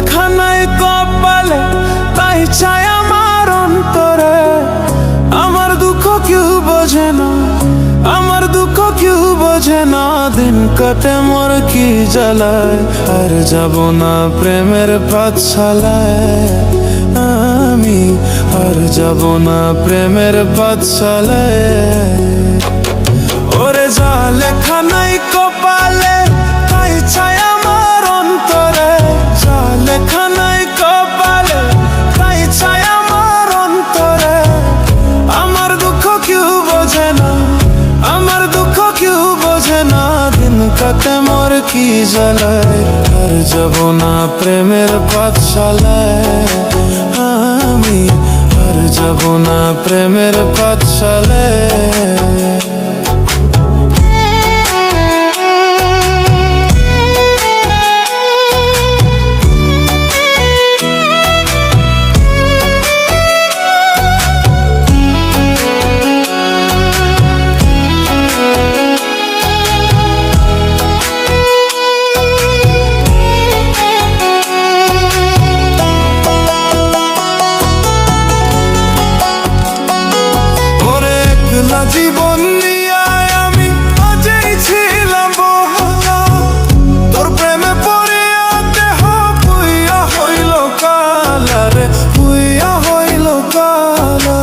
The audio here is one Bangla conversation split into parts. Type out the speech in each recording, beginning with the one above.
লেখা নাই কপালে, তাই চাই আমার অন্তরে। আমার দুঃখ কেউ বোঝে না, আমার দুঃখ কেউ বোঝে না। দিন কাটে মোর কি জ্বালায়, আর যাব না প্রেমের পাঠশালায়। আমি আর যাব না প্রেমের পাঠশালায়। ওরে যা লেখা নাই কপালে, তাই চাই আমার অন্তরে। যা লেখা নাই কপালে, তাই চাই আমার অন্তরে। আমার দুঃখ কেউ বোঝে না, আমার দুঃখ কেউ বোঝে না। দিন কাটে মোর কি জ্বালায়, আর যাব না প্রেমের পাঠশালায়। আমি আর যাব না প্রেমের পাঠশালায়। জীবন নিয়ে আমি আজই ছিলাম বলা, তোর প্রেমে পড়িয়া দেহ পুইয়া হইল কালা রে, পুইয়া হইল কালা।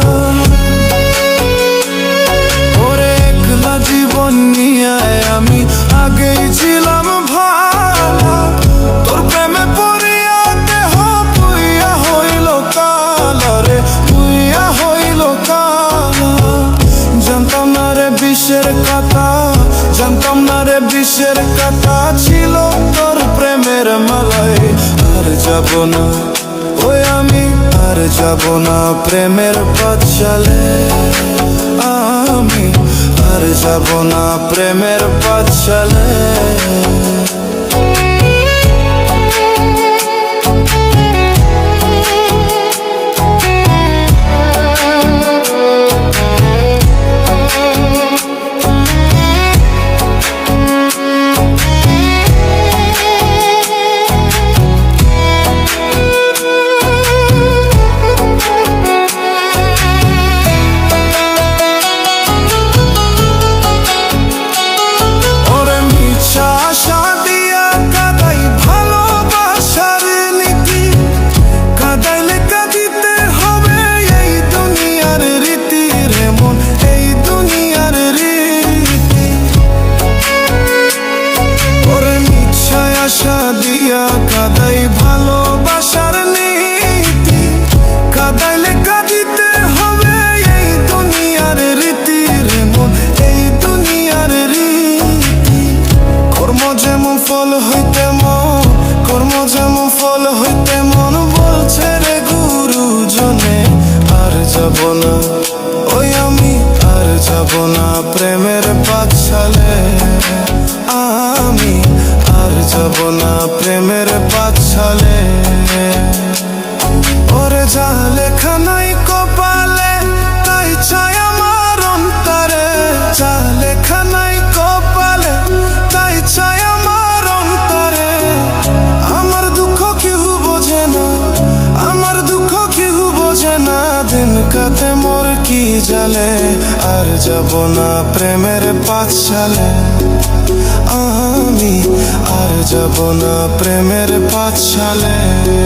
ওরে একলা জীবন নিয়ে আমি আগেই ছিলাম ভালা, তোর প্রেমে পড়িয়া দেহ পুইয়া হইল কালা রে, পুইয়া হইল কালা। জানতাম না রে বিষের কথা, জানতাম না রে বিষের কথা ছিল তোর প্রেমের মালায়। আর যাব না ওই আমি, আর যাব না প্রেমের পাঠশালায়। আমি আর যাব না প্রেমের পাঠশালায়। দিয়া কাদাই ভালোবাসার নীতি, কাদাইলে কাঁদিতে হবে এই দুনিয়ার রীতি রে মন, এই দুনিয়ার রীতি। কর্ম যেমন ফল হইতে মন, কর্ম যেমন ফল হইতে মন বলছে রে গুরুজনে। আর যাব না ওই আমি, আর যাব না প্রেমের পাঠশালায়। আমি আর যাব না প্রেমের পাঠশালায়। ওরে যা লেখা নাই কপালে, তাই চাই আমার অন্তরে। যা লেখা নাই কপালে, তাই চাই আমার অন্তরে। আমার দুঃখ কেউ বোঝে না, আমার দুঃখ কেউ বোঝে না। দিন কাটে মোর কি জ্বালে, আর যাব না প্রেমের পাঠশালায়। আমি আর যাব না প্রেমের পাঠশালায়।